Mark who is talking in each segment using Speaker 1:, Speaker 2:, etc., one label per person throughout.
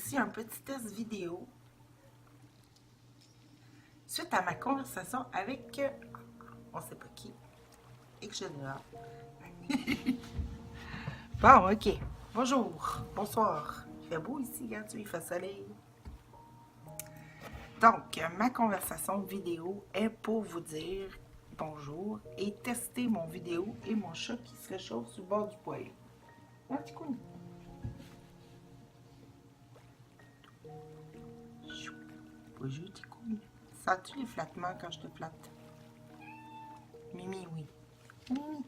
Speaker 1: aussi un petit test vidéo suite à ma conversation avec on sait pas qui et que je dehors. Bon, ok. Bonjour, bonsoir. Il fait beau ici, regarde, il fait soleil. Donc, ma conversation vidéo est pour vous dire bonjour et tester mon vidéo et mon chat qui se réchauffe sur le bord du poêle. Un petit coup. Bonjour, petit coup. Sens-tu les flattements quand je te flatte? Mimi, oui. Mimi.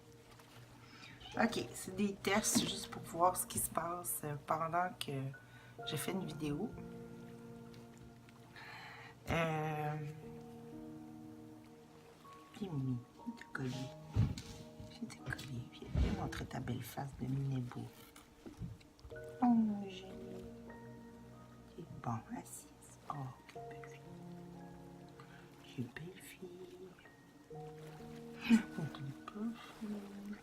Speaker 1: Ok, c'est des tests juste pour voir ce qui se passe pendant que je fais une vidéo. Puis Mimi, viens te coller. Viens te coller. Viens montrer ta belle face de Minébo. Oh mon génie. Bon, assise. Oh, quelle belle fille. Quelle belle fille. Quelle belle fille.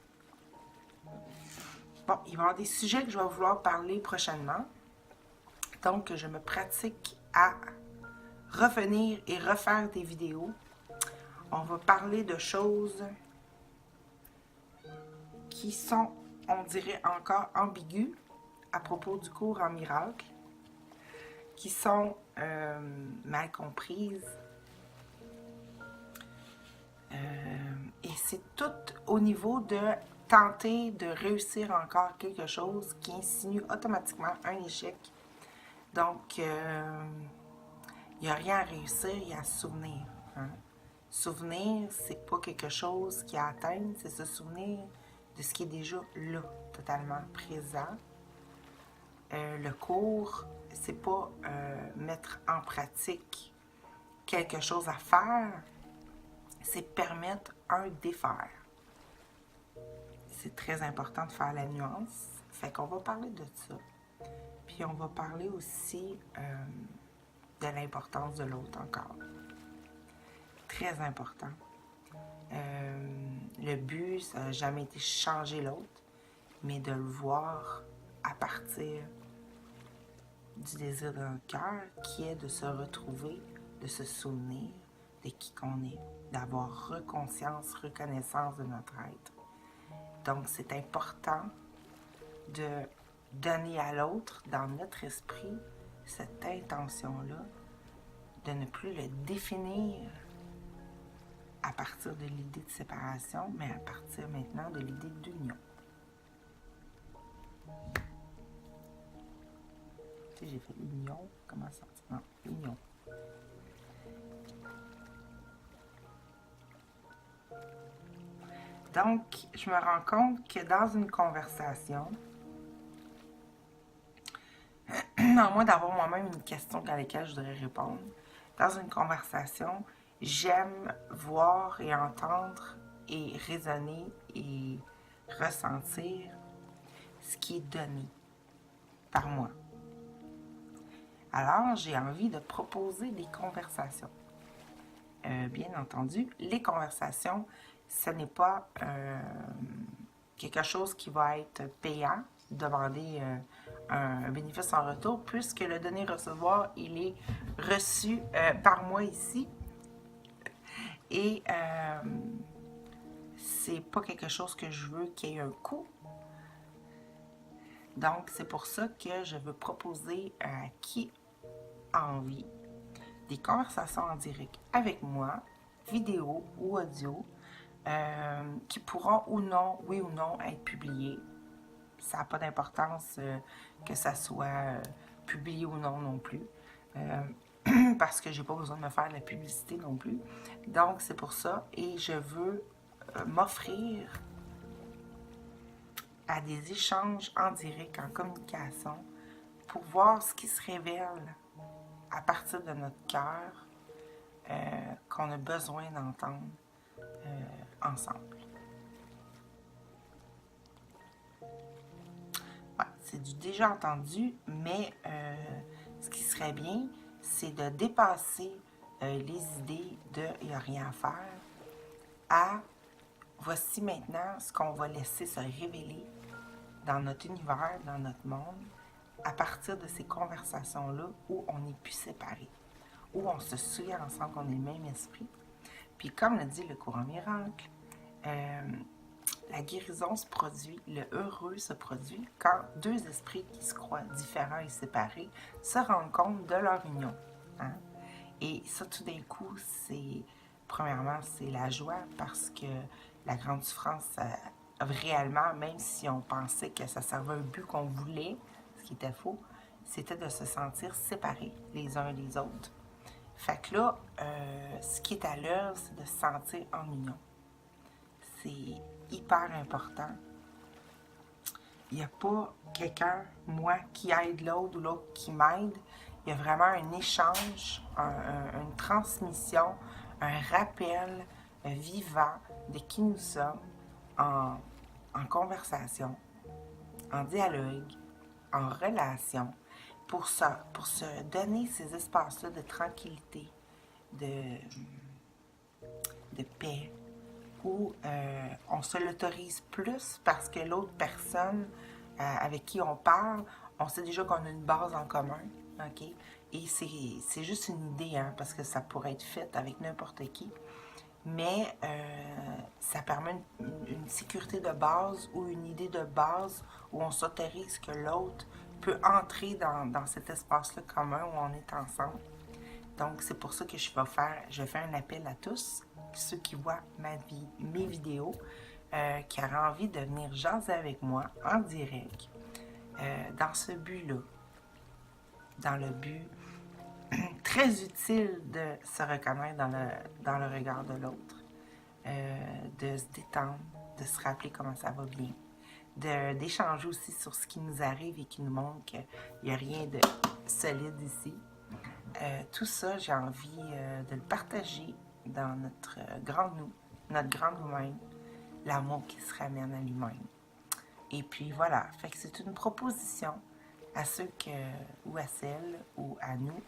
Speaker 1: Bon, il va y avoir des sujets que je vais vouloir parler prochainement. Donc, je me pratique à revenir et refaire des vidéos. On va parler de choses qui sont, on dirait, encore ambiguës à propos du cours en miracle, qui sont mal comprises. Et c'est tout au niveau de tenter de réussir encore quelque chose qui insinue automatiquement un échec. Donc, il n'y a rien à réussir, il y a à se souvenir. Hein? Souvenir, c'est pas quelque chose qui est à atteindre, c'est se souvenir de ce qui est déjà là, totalement présent. Le cours, c'est pas mettre en pratique quelque chose à faire, c'est permettre un défaire. C'est très important de faire la nuance. Fait qu'on va parler de ça. Puis on va parler aussi de l'importance de l'autre encore. Très important. Le but, ça n'a jamais été changer l'autre, mais de le voir à partir du désir de notre cœur, qui est de se retrouver, de se souvenir de qui qu'on est, d'avoir reconscience, reconnaissance de notre être. Donc, c'est important de donner à l'autre, dans notre esprit, cette intention-là, de ne plus le définir à partir de l'idée de séparation, mais à partir maintenant de l'idée d'union. Tu sais, j'ai fait union, comment ça? Non, union. Donc, je me rends compte que dans une conversation, à moins d'avoir moi-même une question à laquelle je voudrais répondre, dans une conversation, j'aime voir et entendre et raisonner et ressentir ce qui est donné par moi. Alors, j'ai envie de proposer des conversations. Bien entendu, les conversations, ce n'est pas quelque chose qui va être payant, demander un bénéfice en retour, puisque le donner-recevoir, il est reçu par moi ici. Et c'est pas quelque chose que je veux qu'il y ait un coût. Donc, c'est pour ça que je veux proposer à qui a envie des conversations en direct avec moi, vidéo ou audio, qui pourront ou non, oui ou non, être publiées. Ça n'a pas d'importance que ça soit publié ou non non plus. Parce que j'ai pas besoin de me faire de la publicité non plus. Donc, c'est pour ça. Et je veux m'offrir à des échanges en direct, en communication, pour voir ce qui se révèle à partir de notre cœur qu'on a besoin d'entendre ensemble. Ouais, c'est du déjà entendu, mais ce qui serait bien, c'est de dépasser les idées de « il n'y a rien à faire » à « voici maintenant ce qu'on va laisser se révéler dans notre univers, dans notre monde, à partir de ces conversations-là où on n'est plus séparés, où on se souvient ensemble qu'on est le même esprit. Puis comme le dit le courant miracle, la guérison se produit, le heureux se produit quand deux esprits qui se croient différents et séparés se rendent compte de leur union. Hein? Et ça, tout d'un coup, premièrement, c'est la joie parce que la grande souffrance, réellement, même si on pensait que ça servait un but qu'on voulait, ce qui était faux, c'était de se sentir séparés les uns des autres. Fait que là, ce qui est à l'œuvre, c'est de se sentir en union. C'est hyper important. Il n'y a pas quelqu'un, moi, qui aide l'autre ou l'autre qui m'aide. Il y a vraiment un échange, une transmission, un rappel vivant de qui nous sommes en conversation, en dialogue, en relation, pour se donner ces espaces-là de tranquillité, de paix, où on se l'autorise plus parce que l'autre personne avec qui on parle, on sait déjà qu'on a une base en commun, OK? Et c'est juste une idée, hein, parce que ça pourrait être fait avec n'importe qui, mais ça permet une sécurité de base ou une idée de base où on s'autorise que l'autre peut entrer dans cet espace-là commun où on est ensemble. Donc, c'est pour ça que je vais faire un appel à tous, ceux qui voient mes vidéos, qui auraient envie de venir jaser avec moi en direct, dans ce but-là, dans le but très utile de se reconnaître dans le regard de l'autre, de se détendre, de se rappeler comment ça va bien, d'échanger aussi sur ce qui nous arrive et qui nous montre qu'il n'y a rien de solide ici. Tout ça, j'ai envie de le partager dans notre grand nous, notre grand nous-mêmes, l'amour qui se ramène à lui-même. Et puis voilà, fait que c'est une proposition à ceux ou à celles, ou à nous,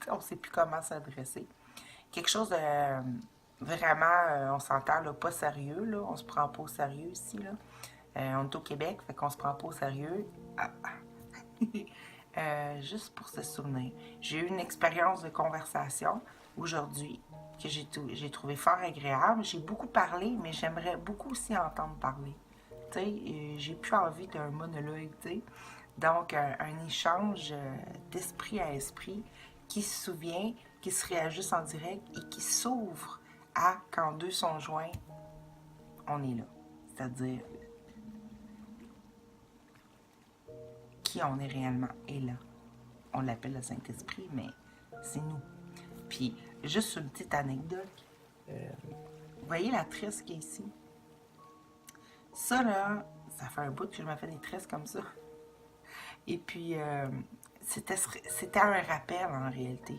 Speaker 1: on ne sait plus comment s'adresser. Quelque chose de vraiment, on s'entend, là, pas sérieux, là, on se prend pas au sérieux ici, là. On est au Québec, fait qu'on se prend pas au sérieux. Juste pour se souvenir. J'ai eu une expérience de conversation aujourd'hui que j'ai trouvé fort agréable. J'ai beaucoup parlé, mais j'aimerais beaucoup aussi entendre parler. Tu sais, j'ai plus envie d'un monologue, tu sais. Donc, un échange d'esprit à esprit qui se souvient, qui se réajuste en direct et qui s'ouvre à quand deux sont joints, on est là. C'est-à-dire qui on est réellement est là. On l'appelle le Saint-Esprit, mais c'est nous. Puis, juste une petite anecdote. Vous voyez la tresse qui est ici? Ça, là, ça fait un bout que je me fais des tresses comme ça. Et puis, c'était un rappel en réalité.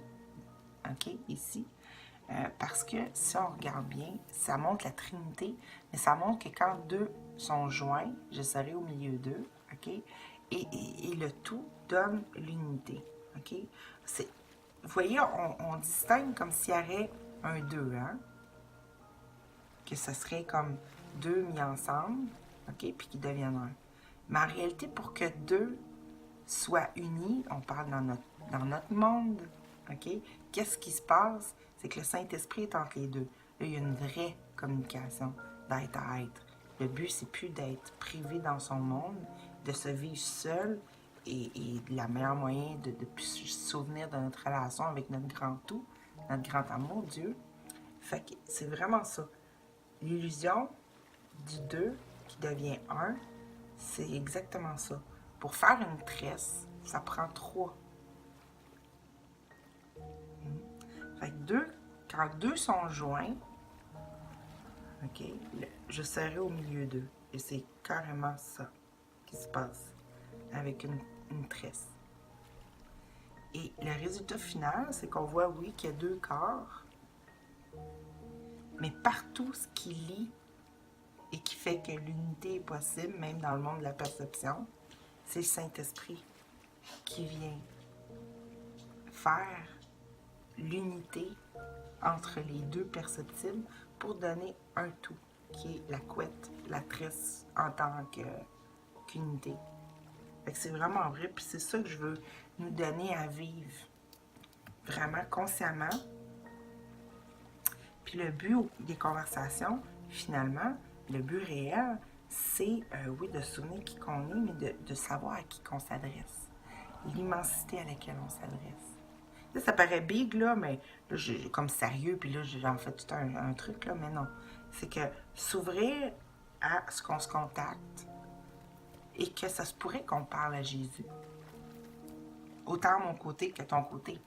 Speaker 1: OK? Ici. Parce que si on regarde bien, ça montre la Trinité, mais ça montre que quand deux sont joints, je serai au milieu d'eux. OK? Et le tout donne l'unité. OK? Vous voyez, on distingue comme s'il y avait un deux, hein? Que ce serait comme deux mis ensemble, OK? Puis qui deviennent un. Mais en réalité, pour que deux soient unis, on parle dans notre monde, OK? Qu'est-ce qui se passe? C'est que le Saint-Esprit est entre les deux. Là, il y a une vraie communication d'être à être. Le but, c'est plus d'être privé dans son monde, de se vivre seul et le meilleur moyen de plus se souvenir de notre relation avec notre grand tout, notre grand amour, Dieu. Fait que c'est vraiment ça. L'illusion du deux qui devient un, c'est exactement ça. Pour faire une tresse, ça prend trois. Fait que quand deux sont joints, OK, je serai au milieu d'eux. Et c'est carrément ça qui se passe avec une tresse. Et le résultat final, c'est qu'on voit, oui, qu'il y a deux corps, mais partout ce qui lie et qui fait que l'unité est possible, même dans le monde de la perception, c'est le Saint-Esprit qui vient faire l'unité entre les deux perceptibles pour donner un tout, qui est la couette, la tresse en tant qu'unité. Fait que c'est vraiment vrai, puis c'est ça que je veux nous donner à vivre. Vraiment consciemment. Puis le but des conversations, finalement, le but réel, c'est, oui, de se souvenir qui qu'on est, mais de savoir à qui qu'on s'adresse. L'immensité à laquelle on s'adresse. Ça paraît big, là, mais là, comme sérieux, puis là, j'en fais tout un truc, là, mais non. C'est que s'ouvrir à ce qu'on se contacte et que ça se pourrait qu'on parle à Jésus. Autant mon côté que ton côté.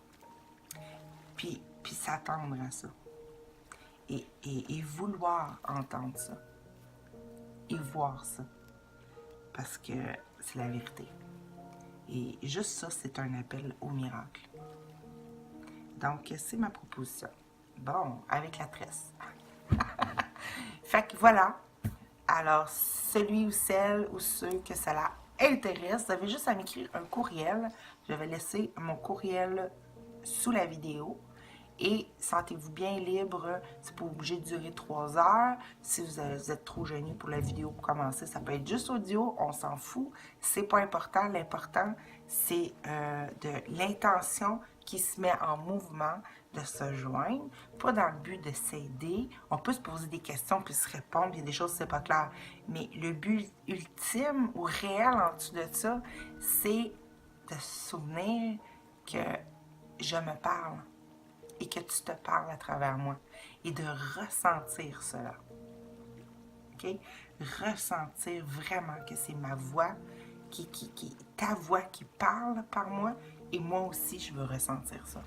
Speaker 1: Puis s'attendre à ça. Et vouloir entendre ça. Et voir ça. Parce que c'est la vérité. Et juste ça, c'est un appel au miracle. Donc, c'est ma proposition. Bon, avec la tresse. Fait que voilà. Alors, celui ou celle ou ceux que cela intéresse, vous avez juste à m'écrire un courriel. Je vais laisser mon courriel sous la vidéo. Et sentez-vous bien libre, c'est pas obligé de durer 3 heures. Si vous êtes trop gêné pour la vidéo pour commencer, ça peut être juste audio, on s'en fout. C'est pas important. L'important, c'est de l'intention qui se met en mouvement de se joindre, pas dans le but de s'aider. On peut se poser des questions puis se répondre, il y a des choses c'est pas clair. Mais le but ultime ou réel en dessous de ça, c'est de se souvenir que je me parle et que tu te parles à travers moi et de ressentir cela. OK? Ressentir vraiment que c'est ma voix, ta voix qui parle par moi et moi aussi, je veux ressentir ça.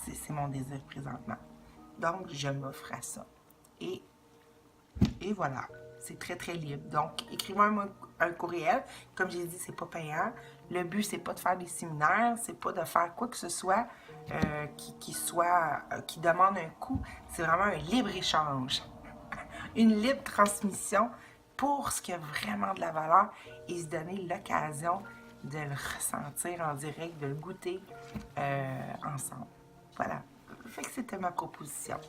Speaker 1: C'est mon désir présentement. Donc, je m'offre à ça. Et voilà. C'est très, très libre. Donc, écrivez-moi un courriel. Comme j'ai dit, c'est pas payant. Le but, c'est pas de faire des séminaires. C'est pas de faire quoi que ce soit qui demande un coût. C'est vraiment un libre-échange. Une libre transmission pour ce qui a vraiment de la valeur et se donner l'occasion de le ressentir en direct, de le goûter ensemble. Voilà. Fait que c'était ma proposition.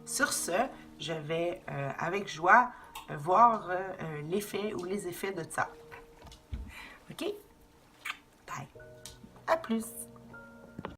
Speaker 1: Sur ce, je vais avec joie voir l'effet ou les effets de ça. OK? Bye. À plus.